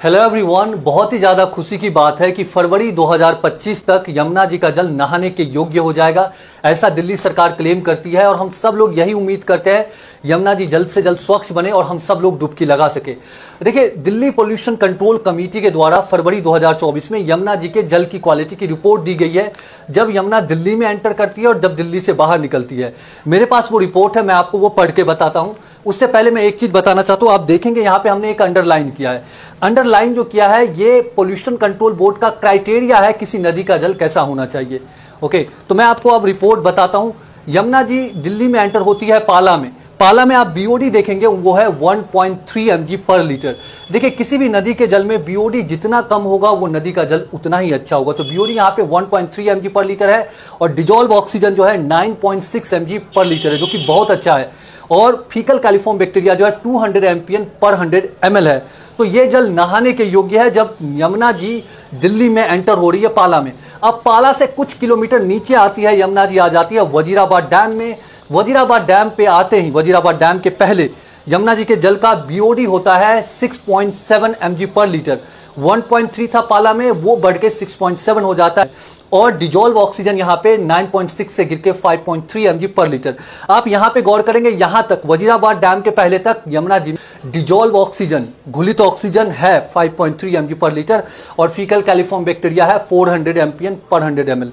Hello everyone, बहुत ही ज्यादा खुशी की बात है कि फरवरी 2025 तक यमुना जी का जल नहाने के योग्य हो जाएगा। ऐसा दिल्ली सरकार क्लेम करती है और हम सब लोग यही उम्मीद करते हैं यमुना जी जल्द से जल्द स्वच्छ बने और हम सब लोग डुबकी लगा सके। देखिए, दिल्ली पोल्यूशन कंट्रोल कमेटी के द्वारा फरवरी 2024 में यमुना जी के जल की क्वालिटी की रिपोर्ट दी गई है, जब यमुना दिल्ली में एंटर करती है और जब दिल्ली से बाहर निकलती है। मेरे पास वो रिपोर्ट है, मैं आपको वो पढ़ के बताता हूँ। उससे पहले मैं एक चीज बताना चाहता हूँ। आप देखेंगे यहाँ पे हमने एक अंडरलाइन किया है। अंडरलाइन जो किया है ये पोल्यूशन कंट्रोल बोर्ड का क्राइटेरिया है किसी नदी का जल कैसा होना चाहिए। ओके, तो मैं आपको अब रिपोर्ट बताता हूँ। यमुना जी दिल्ली में एंटर होती है पाला में। पाला में आप बीओडी देखेंगे वो है 1.3 mg पर लीटर। देखिए, किसी भी नदी के जल में बीओडी जितना कम होगा वो नदी का जल उतना ही अच्छा होगा। तो बीओडी यहाँ पे 1.3 mg पर लीटर है और डिजोल्व ऑक्सीजन जो है 9.6 mg पर लीटर है, जो कि बहुत अच्छा है। और फीकल कैलिफॉर्म बैक्टीरिया जो है 200 एमपीएन पर 100 ml है। तो ये जल नहाने के योग्य है जब यमुना जी दिल्ली में एंटर हो रही है पाला में। अब पाला से कुछ किलोमीटर नीचे आती है यमुना जी, आ जाती है वजीराबाद डैम में। वजीराबाद डैम पे आते ही, वजीराबाद डैम के पहले यमुना जी के जल का बीओडी होता है 6.7 mg पर लीटर। 1.3 था पाला में, वो बढ़ के 6.7 हो जाता है और डिजोल्व ऑक्सीजन यहाँ पे 9.6 से गिर के 5.3 mg पर लीटर। आप यहाँ पे गौर करेंगे, यहाँ तक वजीराबाद डैम के पहले तक Yamuna ji dissolve oxygen, घुलित oxygen है 5.3 mg पर लीटर और फीकल कैलिफॉर्म बैक्टीरिया है 400 एमपीएन पर 100 ml।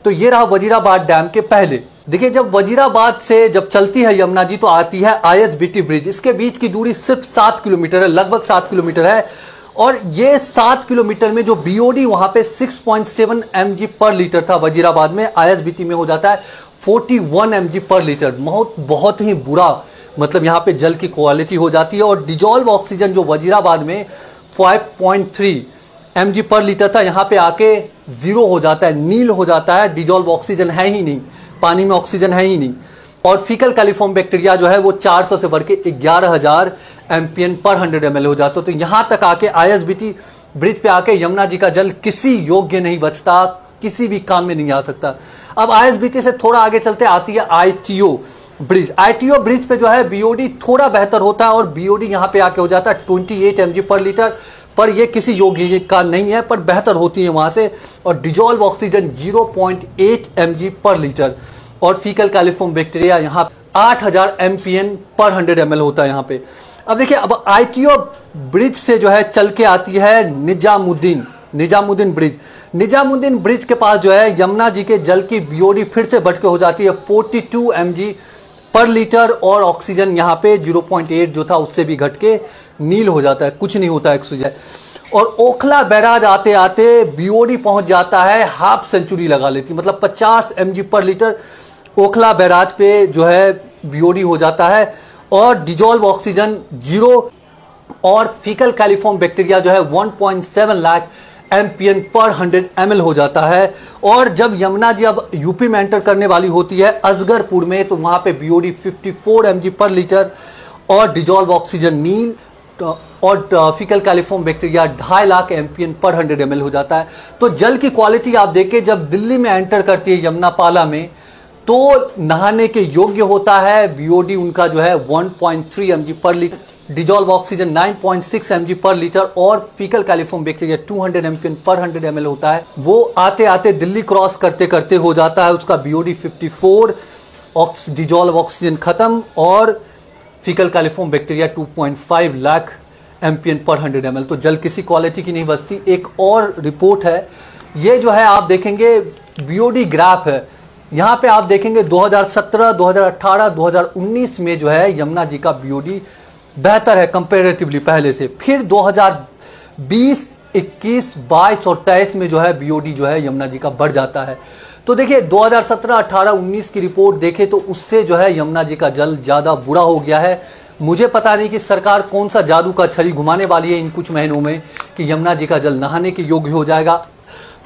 तो ये रहा वजीराबाद डैम के पहले। देखिए, जब वजीराबाद से जब चलती है यमुना जी तो आती है आईएसबीटी ब्रिज। इसके बीच की दूरी सिर्फ 7 किलोमीटर है, लगभग 7 किलोमीटर है। और ये 7 किलोमीटर में जो बीओडी वहां पे 6.7 mg पर लीटर था वजीराबाद में, आईएसबीटी में हो जाता है 41 mg पर लीटर। बहुत ही बुरा, मतलब यहाँ पे जल की क्वालिटी हो जाती है। और डिजोल्व ऑक्सीजन जो वजीराबाद में 5.3 mg पर लीटर था, यहाँ पे आके 0 हो जाता है, नील हो जाता है। डिजोल्व ऑक्सीजन है ही नहीं, पानी में ऑक्सीजन है ही नहीं। और फीकल कैलिफॉर्म बैक्टीरिया जो है वो 400 से बढ़ के 11,000 एमपीएन पर 100 ml हो जाता है। तो यहां तक आके आईएसबीटी ब्रिज पे आके यमुना जी का जल किसी योग्य नहीं बचता, किसी भी काम में नहीं आ सकता। अब आईएसबीटी से थोड़ा आगे चलते आती है आईटीओ ब्रिज। आईटीओ ब्रिज पे जो है बीओडी थोड़ा बेहतर होता है और बीओडी यहाँ पे आके हो जाता है 28 mg पर लीटर, पर ये किसी योग्य का नहीं है, पर बेहतर होती है वहां से। और डिजोल्व ऑक्सीजन 0.8 mg पर लीटर और फीकल कैलिफॉर्म बैक्टीरिया यहाँ 8000 एमपीएन पर 100 ml होता है यहाँ पे। अब देखिए, अब आईटीओ ब्रिज से जो है चल के आती है निजामुद्दीन ब्रिज। निजामुद्दीन ब्रिज के पास जो है यमुना जी के जल की बीओडी फिर से बढ़ के हो जाती है 42 mg पर लीटर और ऑक्सीजन यहाँ पे 0.8 जो था उससे भी घट के नील हो जाता है, कुछ नहीं होता ऑक्सीजन। और ओखला बैराज आते आते बीओडी पहुंच जाता है हाफ सेंचुरी लगा लेती, मतलब 50 mg पर लीटर ओखला बैराज पे जो है बीओडी हो जाता है और डिजोल्व ऑक्सीजन 0 और फीकल कैलिफॉर्म बैक्टीरिया जो है 1.7 लाख एमपीएन पर 100 ml हो जाता है। और जब यमुना जी अब यूपी में एंटर करने वाली होती है असगरपुर में, तो वहां पे बीओडी 54 mg पर लीटर और डिजोल्व ऑक्सीजन नील और फीकल कैलिफॉर्म बैक्टीरिया 2.5 लाख एमपीएन पर 100 ml हो जाता है। तो जल की क्वालिटी आप देखें, जब दिल्ली में एंटर करती है यमुना पाला में तो नहाने के योग्य होता है। बीओडी उनका जो है 1.3 mg पर लीटर, डिजोल्व ऑक्सीजन 9.6 mg पर लीटर और फीकल कैलिफॉर्म बैक्टीरिया 200 एमपीएन पर 100 ml होता है। वो आते आते दिल्ली क्रॉस करते करते हो जाता है उसका बीओडी 54, डिजोल्व ऑक्सीजन खत्म और फीकल कैलिफॉर्म बैक्टीरिया 2.5 लाख एमपीएन पर 100 ml। तो जल किसी क्वालिटी की नहीं बचती। एक और रिपोर्ट है, ये जो है आप देखेंगे बीओडी ग्राफ है। यहाँ पे आप देखेंगे 2017, 2018, 2019 में जो है यमुना जी का बीओडी बेहतर है कंपैरेटिवली पहले से। फिर 2020, 21, 22 और 23 में जो है बीओडी जो है यमुना जी का बढ़ जाता है। तो देखिए 2017, 18, 19 की रिपोर्ट देखें तो उससे जो है यमुना जी का जल ज़्यादा बुरा हो गया है। मुझे पता नहीं कि सरकार कौन सा जादू का छड़ी घुमाने वाली है इन कुछ महीनों में कि यमुना जी का जल नहाने के योग्य हो जाएगा।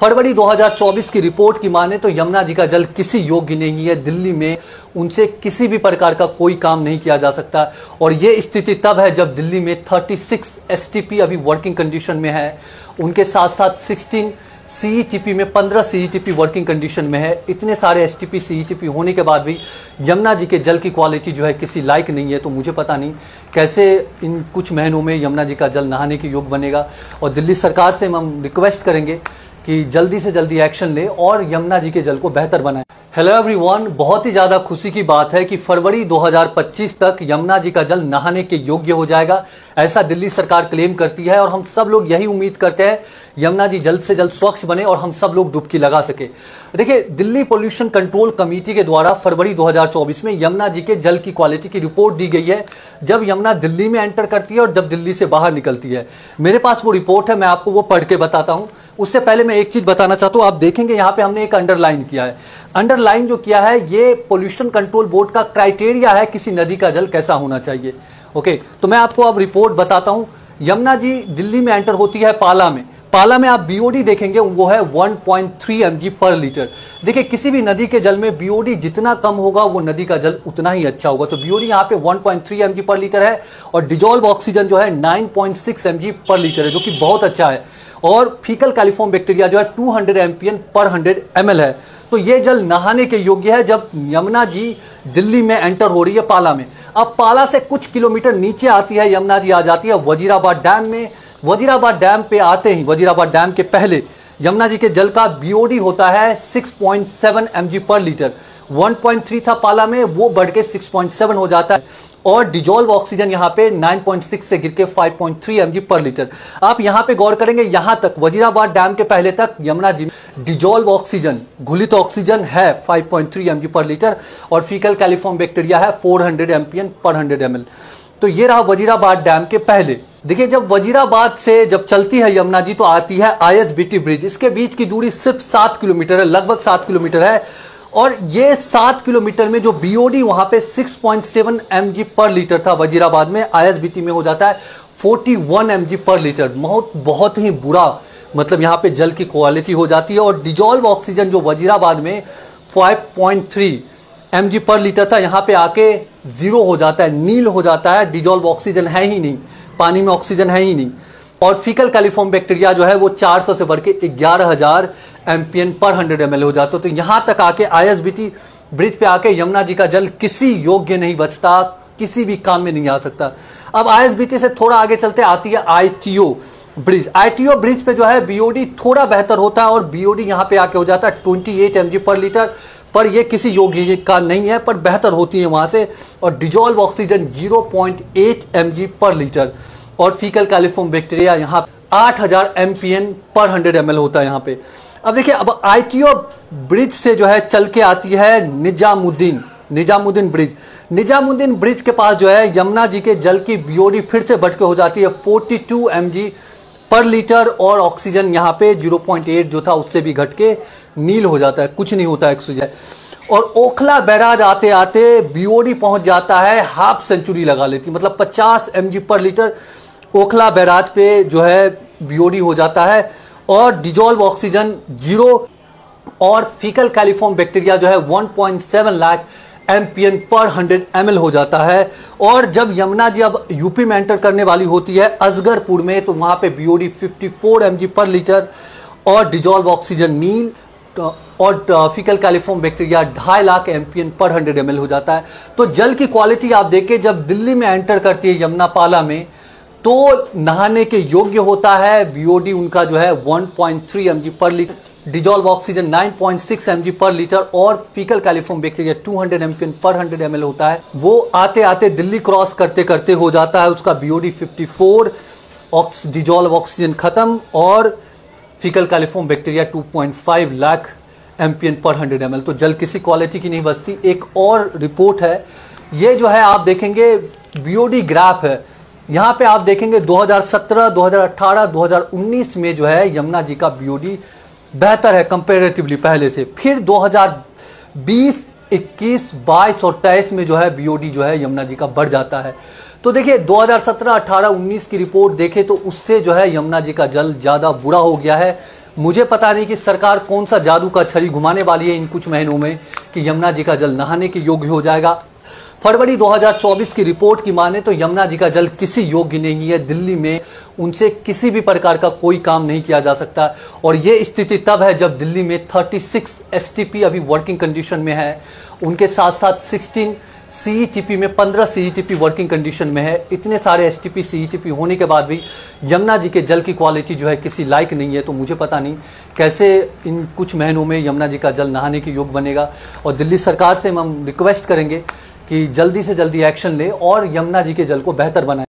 फरवरी 2024 की रिपोर्ट की माने तो यमुना जी का जल किसी योग्य नहीं है। दिल्ली में उनसे किसी भी प्रकार का कोई काम नहीं किया जा सकता। और ये स्थिति तब है जब दिल्ली में 36 एसटीपी अभी वर्किंग कंडीशन में है, उनके साथ साथ 16 सीईटीपी में 15 सीईटीपी वर्किंग कंडीशन में है। इतने सारे एसटीपी सीईटीपी होने के बाद भी यमुना जी के जल की क्वालिटी जो है किसी लायक नहीं है। तो मुझे पता नहीं कैसे इन कुछ महीनों में यमुना जी का जल नहाने के योग्य बनेगा। और दिल्ली सरकार से हम रिक्वेस्ट करेंगे कि जल्दी से जल्दी एक्शन ले और यमुना जी के जल को बेहतर बनाए। हेलो एवरीवन, बहुत ही ज्यादा खुशी की बात है कि फरवरी 2025 तक यमुना जी का जल नहाने के योग्य हो जाएगा, ऐसा दिल्ली सरकार क्लेम करती है। और हम सब लोग यही उम्मीद करते हैं यमुना जी जल्द से जल्द स्वच्छ बने और हम सब लोग डुबकी लगा सके। देखिए, दिल्ली पोल्यूशन कंट्रोल कमेटी के द्वारा फरवरी 2024 में यमुना जी के जल की क्वालिटी की रिपोर्ट दी गई है, जब यमुना दिल्ली में एंटर करती है और जब दिल्ली से बाहर निकलती है। मेरे पास वो रिपोर्ट है, मैं आपको वो पढ़ के बताता हूं। उससे पहले मैं एक चीज बताना चाहता हूं। आप देखेंगे यहां पे हमने एक अंडरलाइन किया है। अंडरलाइन जो किया है ये पोल्यूशन कंट्रोल बोर्ड का क्राइटेरिया है किसी नदी का जल कैसा होना चाहिए। ओके, तो मैं आपको अब रिपोर्ट बताता हूं। यमुना जी दिल्ली में एंटर होती है पाला में। पाला में आप बीओडी देखेंगे वो है 1.3 mg पर लीटर। देखिए, किसी भी नदी के जल में बीओडी जितना कम होगा वो नदी का जल उतना ही अच्छा होगा। तो बीओडी यहाँ पे 1.3 mg पर लीटर है और डिजोल्व ऑक्सीजन जो है 9.6 mg पर लीटर है, जो कि बहुत अच्छा है। और फीकल कैलिफॉर्म बैक्टीरिया जो है 200 एमपीएन पर 100 ml है। तो ये जल नहाने के योग्य है जब यमुना जी दिल्ली में एंटर हो रही है पाला में। अब पाला से कुछ किलोमीटर नीचे आती है यमुना जी, आ जाती है वजीराबाद डैम में। वजीराबाद डैम पे आते ही, वजीराबाद डैम के पहले यमुना जी के जल का बीओडी होता है 6.7 mg पर लीटर। 1.3 था पाला में, वो बढ़ के 6.7 हो जाता है। और डिजोल्व ऑक्सीजन यहाँ पे 9.6 से गिर के 5.3 mg पर लीटर। आप यहाँ पे गौर करेंगे, यहां तक वजीराबाद डैम के पहले तक Yamuna ji dissolve oxygen, घुलित oxygen है 5.3 mg पर लीटर और फीकल कैलिफॉर्म बैक्टीरिया है 400 एमपीएन पर 100 ml। तो ये रहा वजीराबाद डैम के पहले। देखिए, जब वजीराबाद से जब चलती है यमुना जी तो आती है आईएसबीटी ब्रिज। इसके बीच की दूरी सिर्फ 7 किलोमीटर है, लगभग 7 किलोमीटर है। और ये 7 किलोमीटर में जो बीओडी वहां पे 6.7 mg पर लीटर था वजीराबाद में, आईएसबीटी में हो जाता है 41 mg पर लीटर। बहुत ही बुरा, मतलब यहाँ पे जल की क्वालिटी हो जाती है। और डिजोल्व ऑक्सीजन जो वजीराबाद में 5.3 mg पर लीटर था, यहाँ पे आके 0 हो जाता है, नील हो जाता है। डिजोल्व ऑक्सीजन है ही नहीं, पानी में ऑक्सीजन है ही नहीं। और फीकल कैलिफॉर्म बैक्टीरिया जो है वो 400 से बढ़ के 11,000 एमपीएन पर 100 ml हो जाता है। तो यहां तक आके आईएसबीटी ब्रिज पे आके यमुना जी का जल किसी योग्य नहीं बचता, किसी भी काम में नहीं आ सकता। अब आईएसबीटी से थोड़ा आगे चलते आती है आईटीओ ब्रिज। आईटीओ ब्रिज पे जो है बीओडी थोड़ा बेहतर होता है और बीओडी यहां पे आके हो जाता है 28 mg पर लीटर। पर ये किसी योग्य का नहीं है, पर बेहतर होती है वहां से। और डिजोल्व ऑक्सीजन 0.8 mg पर लीटर और फीकल कैलिफॉर्म बैक्टीरिया यहाँ 8000 एमपीएन पर 100 ml होता है यहाँ पे। अब देखिए, अब आईटीओ ब्रिज से जो है चल के आती है निजामुद्दीन ब्रिज। निजामुद्दीन ब्रिज के पास जो है यमुना जी के जल की बीओडी फिर से बढ़ के हो जाती है 42 mg पर लीटर और ऑक्सीजन यहाँ पे 0.8 जो था उससे भी घट के नील हो जाता है, कुछ नहीं होता है। और ओखला बैराज आते आते बीओडी पहुंच जाता है, हाफ सेंचुरी लगा लेती, मतलब 50 mg पर लीटर ओखला बैराज पे जो है बीओडी हो जाता है। और डिजोल्व ऑक्सीजन 0 और फीकल कैलिफॉर्म बैक्टीरिया जो है 1.7 लाख एमपीएन पर 100 ml हो जाता है। और जब यमुना जी अब यूपी में एंटर करने वाली होती है असगरपुर में, तो वहां पे बीओडी 54 mg पर लीटर और डिजोल्व ऑक्सीजन नील और फीकल कैलिफॉर्म बैक्टीरिया 2.5 लाख एमपीएन पर 100 ml हो जाता है। तो जल की क्वालिटी आप देखें, जब दिल्ली में एंटर करती है यमुना पाला में तो नहाने के योग्य होता है। बीओडी उनका जो है 1.3 mg पर लीटर, डिजोल्व ऑक्सीजन 9.6 mg पर लीटर और फीकल कैलिफॉर्म बैक्टीरिया 200 एमपीएन पर 100 ml होता है। वो आते आते दिल्ली क्रॉस करते करते हो जाता है उसका बीओडी 54, डिजोल्व ऑक्सीजन खत्म और फीकल कैलिफॉर्म बैक्टीरिया 2.5 लाख एमपीएन पर 100 ml। तो जल किसी क्वालिटी की नहीं बचती। एक और रिपोर्ट है, ये जो है आप देखेंगे बीओडी ग्राफ है, यहाँ पे आप देखेंगे 2017, 2018, 2019 में जो है यमुना जी का बीओडी बेहतर है कंपैरेटिवली पहले से। फिर 2020, 21, 22 और 23 में जो है बीओडी जो है यमुना जी का बढ़ जाता है। तो देखिए 2017, 18, 19 की रिपोर्ट देखें तो उससे जो है यमुना जी का जल ज़्यादा बुरा हो गया है। मुझे पता नहीं कि सरकार कौन सा जादू का छड़ी घुमाने वाली है इन कुछ महीनों में कि यमुना जी का जल नहाने के योग्य हो जाएगा। फरवरी 2024 की रिपोर्ट की माने तो यमुना जी का जल किसी योग्य नहीं है। दिल्ली में उनसे किसी भी प्रकार का कोई काम नहीं किया जा सकता और ये स्थिति तब है जब दिल्ली में 36 एसटीपी अभी वर्किंग कंडीशन में है। उनके साथ साथ 16 सीईटीपी में 15 सीईटीपी वर्किंग कंडीशन में है। इतने सारे एसटीपी सीईटीपी होने के बाद भी यमुना जी के जल की क्वालिटी जो है किसी लायक नहीं है। तो मुझे पता नहीं कैसे इन कुछ महीनों में यमुना जी का जल नहाने के योग्य बनेगा। और दिल्ली सरकार से हम रिक्वेस्ट करेंगे कि जल्दी से जल्दी एक्शन ले और यमुना जी के जल को बेहतर बनाए।